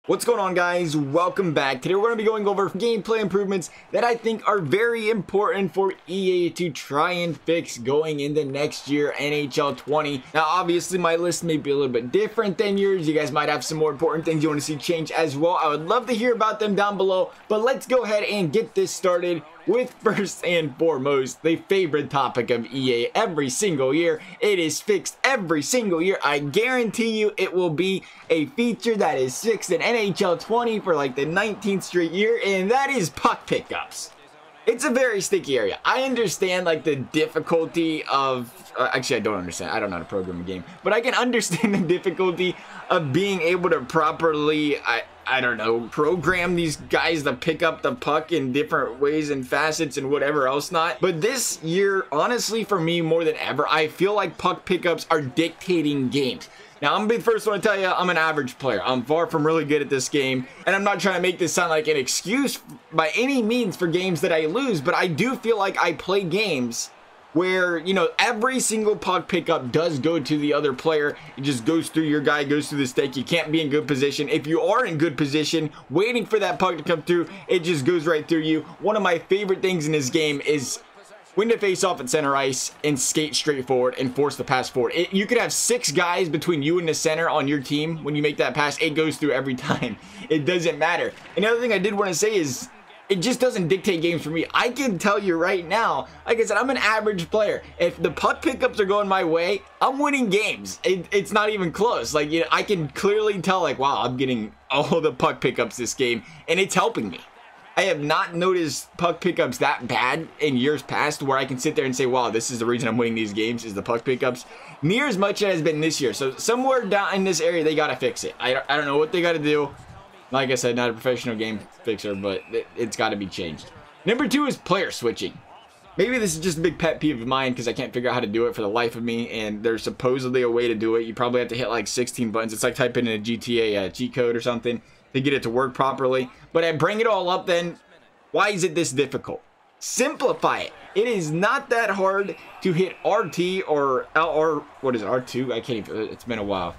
What's going on, guys? Welcome back. Today we're going to be going over gameplay improvements that I think are very important for EA to try and fix going into next year, NHL 20. Now obviously my list may be a little bit different than yours. You guys might have some more important things you want to see change as well. I would love to hear about them down below, but let's go ahead and get this started with first and foremost the favorite topic of EA every single year. It is fixed every single year. I guarantee you it will be a feature that is fixed in NHL 20 for like the 19th straight year, and that is puck pickups. It's a very sticky area. I understand like the difficulty of actually I don't understand. I don't know how to program a game, but I can understand the difficulty of being able to properly I don't know, program these guys to pick up the puck in different ways and facets and whatever else not. But this year, honestly, for me, more than ever, I feel like puck pickups are dictating games. Now, I'm going to be the first one to tell you, I'm an average player. I'm far from really good at this game, and I'm not trying to make this sound like an excuse by any means for games that I lose, but I do feel like I play games where, you know, every single puck pickup does go to the other player. It just goes through your guy, goes through the stick. You can't be in good position. If you are in good position, waiting for that puck to come through, it just goes right through you. One of my favorite things in this game is win the face off at center ice and skate straight forward and force the pass forward. You could have 6 guys between you and the center on your team. When you make that pass, it goes through every time. It doesn't matter. Another thing I did want to say is it just doesn't dictate games for me. I can tell you right now, like I said, I'm an average player. If the puck pickups are going my way, I'm winning games. It's not even close. Like, you know, I can clearly tell, like, wow, I'm getting all the puck pickups this game, and it's helping me. I have not noticed puck pickups that bad in years past where I can sit there and say, wow, this is the reason I'm winning these games is the puck pickups. Near as much as it has been this year. So somewhere down in this area, they got to fix it. I don't know what they got to do. Like I said, not a professional game fixer, but it's got to be changed. Number 2 is player switching. Maybe this is just a big pet peeve of mine because I can't figure out how to do it for the life of me, and there's supposedly a way to do it. You probably have to hit like 16 buttons. It's like typing in a GTA cheat code or something to get it to work properly. But I bring it all up then, why is it this difficult? Simplify it. It is not that hard to hit RT or what is it, R2? I can't even, it's been a while.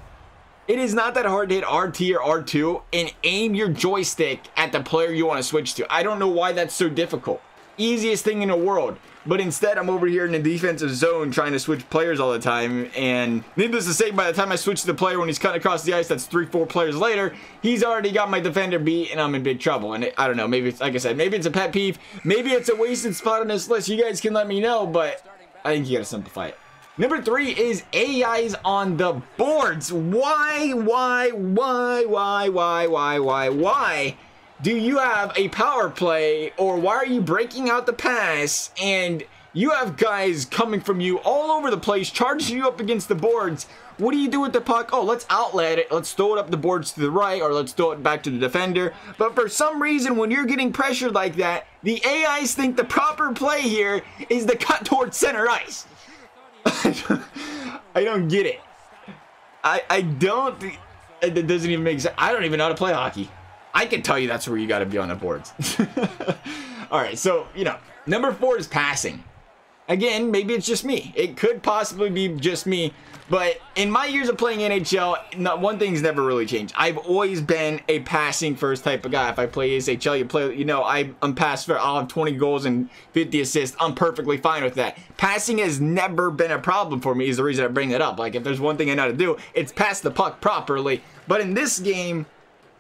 It is not that hard to hit RT or R2 and aim your joystick at the player you want to switch to. I don't know why that's so difficult. Easiest thing in the world. But instead, I'm over here in the defensive zone trying to switch players all the time. And needless to say, by the time I switch to the player when he's cutting across the ice, that's 3-4 players later, he's already got my defender beat and I'm in big trouble. And I don't know, maybe it's, like I said, maybe it's a pet peeve. Maybe it's a wasted spot on this list. You guys can let me know, but I think you got to simplify it. Number 3 is AIs on the boards. Why do you have a power play, or why are you breaking out the pass and you have guys coming from you all over the place, charging you up against the boards? What do you do with the puck? Oh, let's outlet it. Let's throw it up the boards to the right, or let's throw it back to the defender. But for some reason, when you're getting pressured like that, the AIs think the proper play here is the cut towards center ice. I don't get it. I don't. It doesn't even make sense. I don't even know how to play hockey. I can tell you that's where you got to be on the boards. All right, so, you know, number 4 is passing. Again, maybe it's just me. It could possibly be just me. But in my years of playing NHL, one thing's never really changed. I've always been a passing first type of guy. If I play SHL, you know, I'm pass for, I'll have 20 goals and 50 assists. I'm perfectly fine with that. Passing has never been a problem for me, is the reason I bring it up. Like, if there's one thing I know how to do, it's pass the puck properly. But in this game,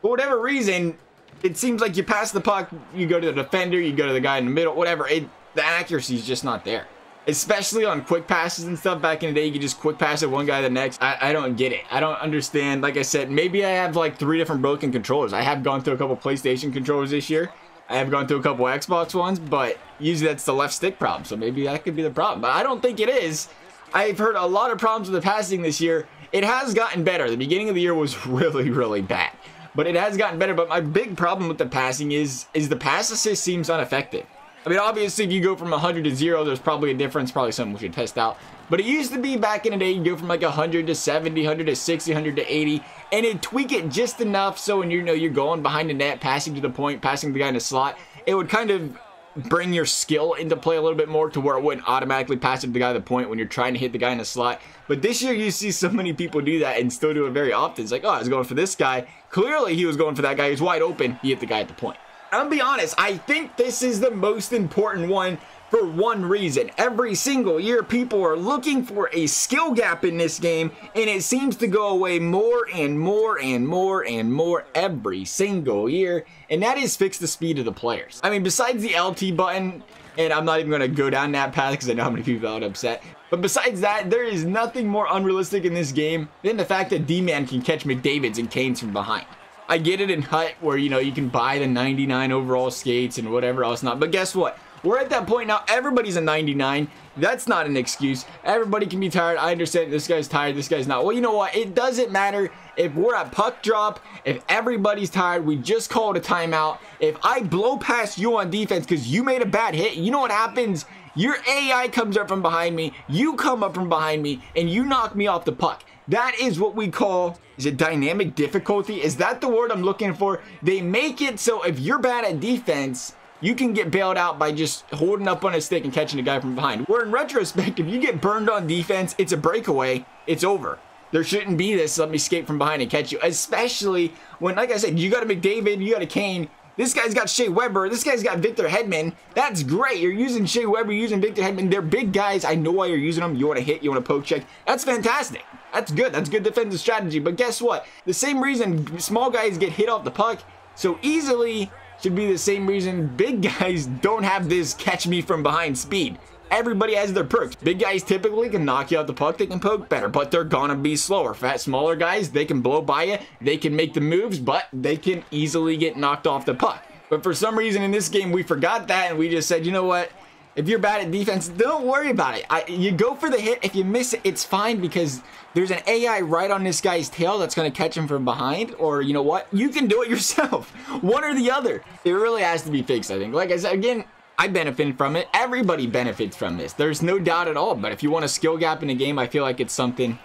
for whatever reason, it seems like you pass the puck, you go to the defender, you go to the guy in the middle, whatever. The accuracy is just not there. Especially on quick passes and stuff. Back in the day, you could just quick pass it one guy to the next. I don't get it. I don't understand. Like I said, maybe I have like 3 different broken controllers. I have gone through a couple PlayStation controllers this year. I have gone through a couple Xbox ones, but usually that's the left stick problem. So maybe that could be the problem. But I don't think it is. I've heard a lot of problems with the passing this year. It has gotten better. The beginning of the year was really, really bad. But it has gotten better. But my big problem with the passing is the pass assist seems ineffective. I mean, obviously, if you go from 100 to 0, there's probably a difference, probably something we should test out. But it used to be back in the day, you go from like 100 to 70, 100 to 60, 100 to 80, and it'd tweak it just enough so when you know you're going behind the net, passing to the point, passing the guy in the slot, it would kind of bring your skill into play a little bit more to where it wouldn't automatically pass it to the guy at the point when you're trying to hit the guy in the slot. But this year you see so many people do that and still do it very often. It's like, oh, I was going for this guy. Clearly he was going for that guy. He's wide open. He hit the guy at the point. I'm gonna be honest, I think this is the most important one for one reason. Every single year people are looking for a skill gap in this game, and it seems to go away more and more and more and more every single year, and that is fix the speed of the players. I mean, besides the LT button, and I'm not even going to go down that path because I know how many people got upset, but besides that, there is nothing more unrealistic in this game than the fact that D-Man can catch McDavids and Canes from behind. I get it in Hut where, you know, you can buy the 99 overall skates and whatever else not, but guess what? We're at that point now. Everybody's a 99. That's not an excuse. Everybody can be tired. I understand this guy's tired, this guy's not. Well, you know what? It doesn't matter if we're at puck drop. If everybody's tired, we just called a timeout. If I blow past you on defense because you made a bad hit, you know what happens? Your AI comes up from behind me. You come up from behind me, and you knock me off the puck. That is what we call, is it dynamic difficulty? Is that the word I'm looking for? They make it so if you're bad at defense, you can get bailed out by just holding up on a stick and catching a guy from behind. Where in retrospect, if you get burned on defense, it's a breakaway, it's over. There shouldn't be this, let me escape from behind and catch you. Especially when, like I said, you got a McDavid, you got a Kane. This guy's got Shea Weber. This guy's got Victor Hedman. That's great. You're using Shea Weber, you're using Victor Hedman. They're big guys. I know why you're using them. You want to hit, you want to poke check. That's fantastic. That's good. That's good defensive strategy. But guess what? The same reason small guys get hit off the puck so easily should be the same reason big guys don't have this catch me from behind speed. Everybody has their perks. Big guys typically can knock you out the puck, they can poke better, but they're gonna be slower. Fat, smaller guys, they can blow by you, they can make the moves, but they can easily get knocked off the puck. But for some reason in this game, we forgot that and we just said, you know what? If you're bad at defense, don't worry about it. You go for the hit. If you miss it, it's fine because there's an AI right on this guy's tail that's going to catch him from behind. Or you know what? You can do it yourself. One or the other. It really has to be fixed, I think. Like I said, again, I benefit from it. Everybody benefits from this. There's no doubt at all. But if you want a skill gap in a game, I feel like it's something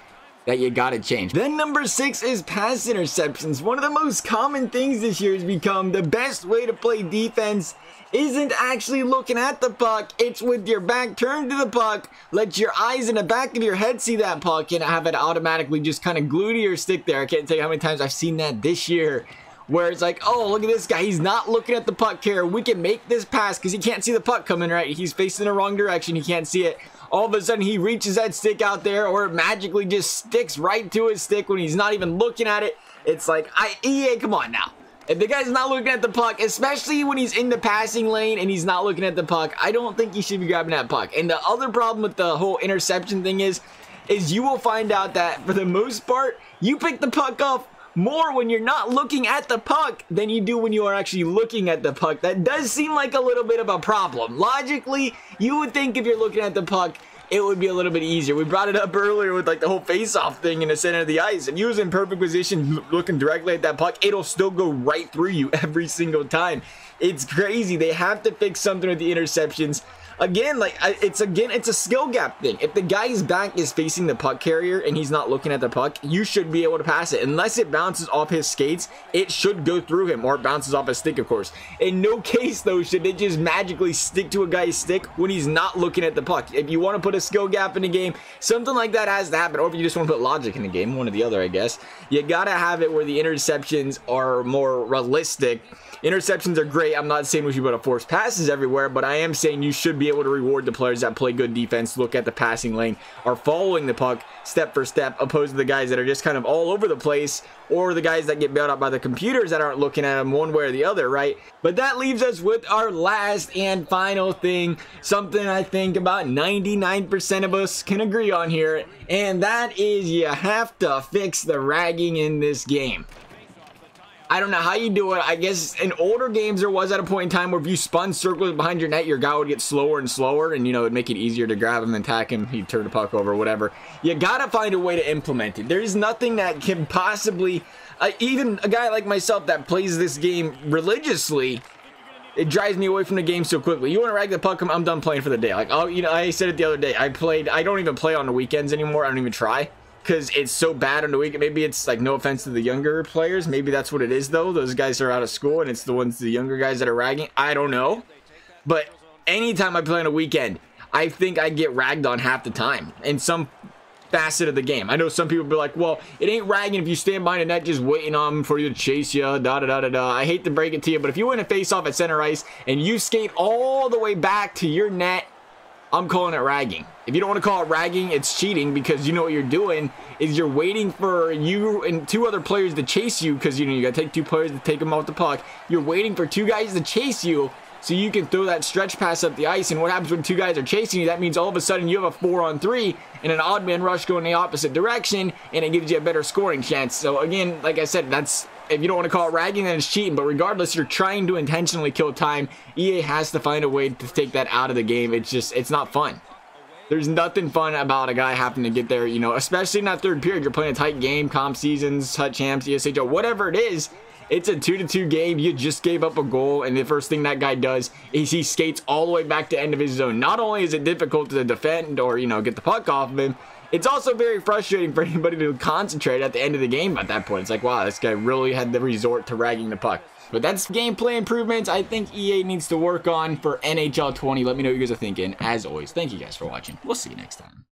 that you gotta change. Then number 6 is pass interceptions. One of the most common things this year has become the best way to play defense isn't actually looking at the puck. It's with your back turned to the puck. Let your eyes in the back of your head see that puck and have it automatically just kind of glue to your stick there. I can't tell you how many times I've seen that this year where it's like, oh, look at this guy. He's not looking at the puck here. We can make this pass because he can't see the puck coming right. He's facing the wrong direction. He can't see it. All of a sudden, he reaches that stick out there or it magically just sticks right to his stick when he's not even looking at it. It's like, EA, come on now. If the guy's not looking at the puck, especially when he's in the passing lane and he's not looking at the puck, I don't think he should be grabbing that puck. And the other problem with the whole interception thing is you will find out that for the most part, you pick the puck up more when you're not looking at the puck than you do when you are actually looking at the puck. That does seem like a little bit of a problem. Logically, you would think if you're looking at the puck, it would be a little bit easier. We brought it up earlier with like the whole face-off thing in the center of the ice. If you was in perfect position looking directly at that puck, it'll still go right through you every single time. It's crazy. They have to fix something with the interceptions. Again, it's a skill gap thing. If the guy's back is facing the puck carrier and he's not looking at the puck, you should be able to pass it. Unless it bounces off his skates, it should go through him, or it bounces off his stick, of course. In no case, though, should it just magically stick to a guy's stick when he's not looking at the puck. If you want to put a skill gap in the game, something like that has to happen. Or if you just want to put logic in the game, one or the other, I guess. You gotta have it where the interceptions are more realistic. Interceptions are great. I'm not saying we should be able to force passes everywhere, but I am saying you should be able to reward the players that play good defense, look at the passing lane, are following the puck step for step, opposed to the guys that are just kind of all over the place, or the guys that get bailed out by the computers that aren't looking at them one way or the other, right? But that leaves us with our last and final thing, something I think about 99% of us can agree on here, and that is you have to fix the ragging in this game. I don't know how you do it. I guess in older games there was at a point in time where if you spun circles behind your net, your guy would get slower and slower, and you know, it'd make it easier to grab him and attack him. He'd turn the puck over, whatever. You gotta find a way to implement it. There's nothing that can possibly, even a guy like myself that plays this game religiously, it drives me away from the game so quickly. You want to rag the puck, I'm done playing for the day. Like, oh, you know, I said it the other day. I don't even play on the weekends anymore. I don't even try. Because it's so bad on the weekend. Maybe it's like, no offense to the younger players. Maybe that's what it is, though. Those guys are out of school, and it's the younger guys that are ragging. I don't know. But anytime I play on a weekend, I think I get ragged on half the time in some facet of the game. I know some people be like, well, it ain't ragging if you stand behind a net just waiting on him for you to chase you, da-da-da-da-da. I hate to break it to you, but if you win a face-off at center ice and you skate all the way back to your net, I'm calling it ragging. If you don't want to call it ragging, it's cheating, because you know what you're doing is you're waiting for you and 2 other players to chase you, because you know you got to take 2 players to take them off the puck. You're waiting for 2 guys to chase you so you can throw that stretch pass up the ice. And what happens when 2 guys are chasing you? That means all of a sudden you have a 4-on-3 and an odd man rush going the opposite direction, and it gives you a better scoring chance. So again, like I said, that's, if you don't want to call it ragging, then it's cheating. But regardless, you're trying to intentionally kill time. EA has to find a way to take that out of the game. It's just, it's not fun. There's nothing fun about a guy having to get there, you know, especially in that third period. You're playing a tight game, comp seasons, hut champs, ESHL, whatever it is. It's a 2-2 game. You just gave up a goal, and the first thing that guy does is he skates all the way back to end of his zone. Not only is it difficult to defend or, you know, get the puck off of him, it's also very frustrating for anybody to concentrate at the end of the game at that point. It's like, wow, this guy really had to resort to ragging the puck. But that's gameplay improvements I think EA needs to work on for NHL 20. Let me know what you guys are thinking. As always, thank you guys for watching. We'll see you next time.